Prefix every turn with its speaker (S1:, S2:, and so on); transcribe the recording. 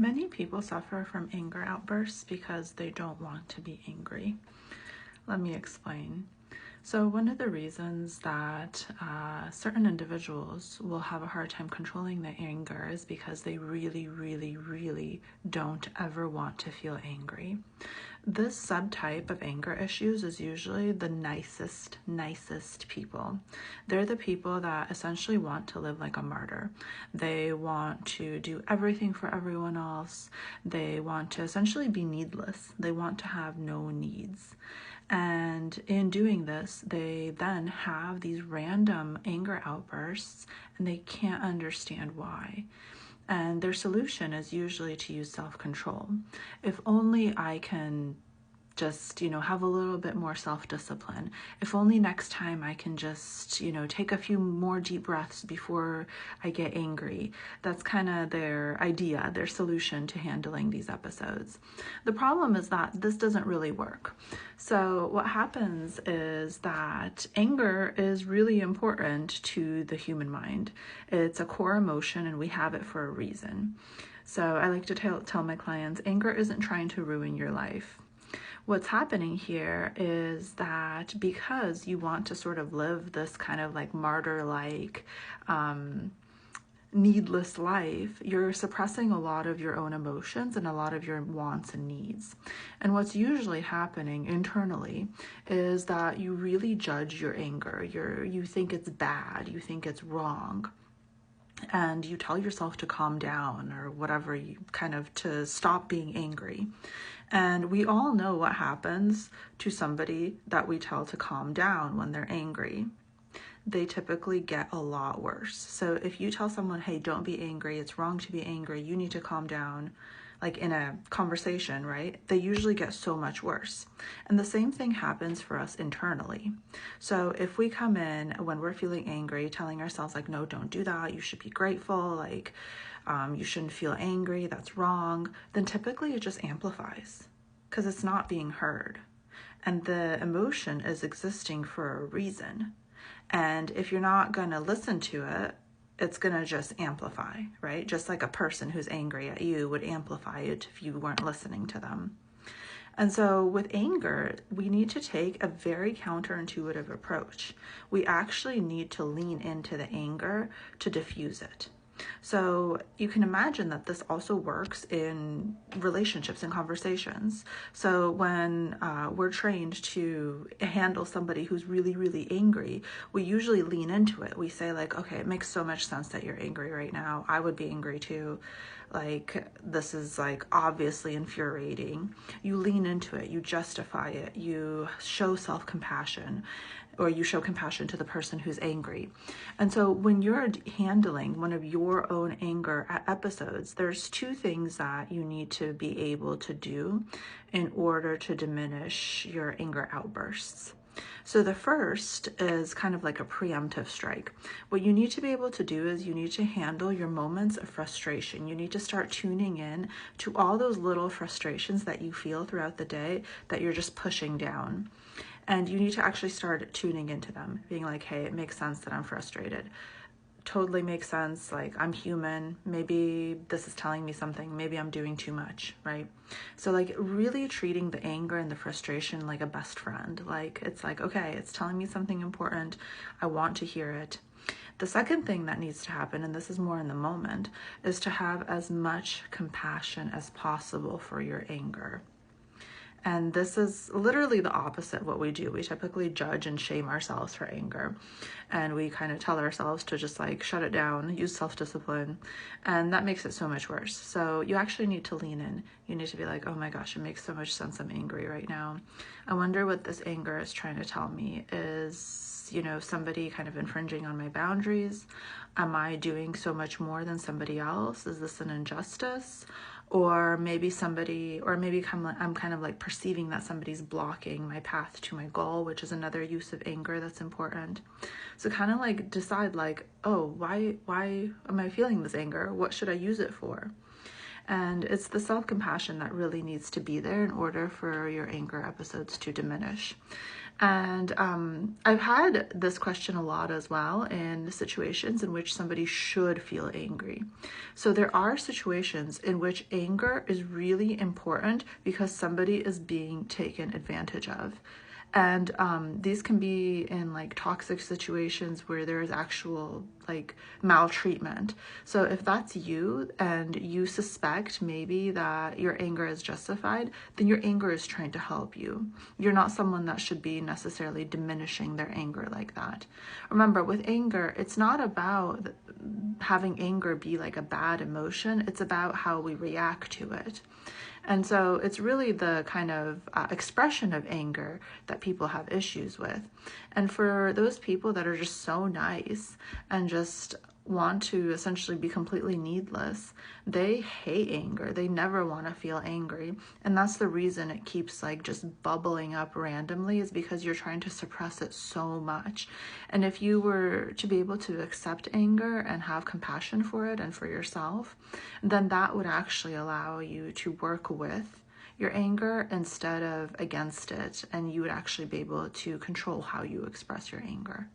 S1: Many people suffer from anger outbursts because they don't want to be angry. Let me explain. So one of the reasons that certain individuals will have a hard time controlling their anger is because they really don't ever want to feel angry. This subtype of anger issues is usually the nicest people. They're the people that essentially want to live like a martyr. They want to do everything for everyone else. They want to essentially be needless. They want to have no needs. And in doing this, they then have these random anger outbursts and they can't understand why. And their solution is usually to use self-control. If only I can just, have a little bit more self-discipline. If only next time I can just, take a few more deep breaths before I get angry. That's kind of their idea, their solution to handling these episodes. The problem is that this doesn't really work. So what happens is that anger is really important to the human mind. It's a core emotion and we have it for a reason. So I like to tell my clients, anger isn't trying to ruin your life. What's happening here is that because you want to sort of live this kind of like martyr-like, needless life, you're suppressing a lot of your own emotions and a lot of your wants and needs. And what's usually happening internally is that you really judge your anger. You think it's bad, you think it's wrong. And you tell yourself to calm down or whatever, to stop being angry. And we all know what happens to somebody that we tell to calm down when they're angry. They typically get a lot worse. So if you tell someone, hey, don't be angry, it's wrong to be angry, you need to calm down, like in a conversation, right? They usually get so much worse. And the same thing happens for us internally. So if we come in when we're feeling angry, telling ourselves like, no, don't do that, you should be grateful, like you shouldn't feel angry, that's wrong, then typically it just amplifies because it's not being heard. And the emotion is existing for a reason. And if you're not going to listen to it, it's going to just amplify, right? Just like a person who's angry at you would amplify it if you weren't listening to them. And so with anger, we need to take a very counterintuitive approach. We actually need to lean into the anger to diffuse it. So you can imagine that this also works in relationships and conversations. So when we're trained to handle somebody who's really angry, we usually lean into it. We say like, okay, it makes so much sense that you're angry right now. I would be angry too. Like, this is like obviously infuriating. You lean into it, you justify it, you show self-compassion, or you show compassion to the person who's angry. And so when you're handling one of your own anger episodes, there's two things that you need to be able to do in order to diminish your anger outbursts. So the first is kind of like a preemptive strike. What you need to be able to do is you need to handle your moments of frustration. You need to start tuning in to all those little frustrations that you feel throughout the day that you're just pushing down. And you need to actually start tuning into them, being like, hey, it makes sense that I'm frustrated. Totally makes sense. Like, I'm human. Maybe this is telling me something. Maybe I'm doing too much, right? So like really treating the anger and the frustration like a best friend. Like, it's like, okay, it's telling me something important. I want to hear it. The second thing that needs to happen, and this is more in the moment, is to have as much compassion as possible for your anger. And this is literally the opposite of what we do. We typically judge and shame ourselves for anger. And we kind of tell ourselves to just like shut it down, use self-discipline. And that makes it so much worse. So you actually need to lean in. You need to be like, oh my gosh, it makes so much sense. I'm angry right now. I wonder what this anger is trying to tell me. Is, somebody kind of infringing on my boundaries? Am I doing so much more than somebody else? Is this an injustice? Or maybe I'm kind of like perceiving that somebody's blocking my path to my goal, which is another use of anger that's important. So kind of like decide like, oh, why am I feeling this anger? What should I use it for? And it's the self-compassion that really needs to be there in order for your anger episodes to diminish. And I've had this question a lot as well in situations in which somebody should feel angry. So there are situations in which anger is really important because somebody is being taken advantage of. And these can be in like toxic situations where there is actual like maltreatment. So if that's you and you suspect maybe that your anger is justified, then your anger is trying to help you. You're not someone that should be necessarily diminishing their anger like that. Remember, with anger, it's not about having anger be like a bad emotion. It's about how we react to it. And so it's really the kind of expression of anger that people have issues with. And for those people that are just so nice and just want to essentially be completely needless, they hate anger. They never want to feel angry. And that's the reason it keeps like just bubbling up randomly, is because you're trying to suppress it so much. And if you were to be able to accept anger and have compassion for it and for yourself, then that would actually allow you to work with your anger instead of against it. And you would actually be able to control how you express your anger.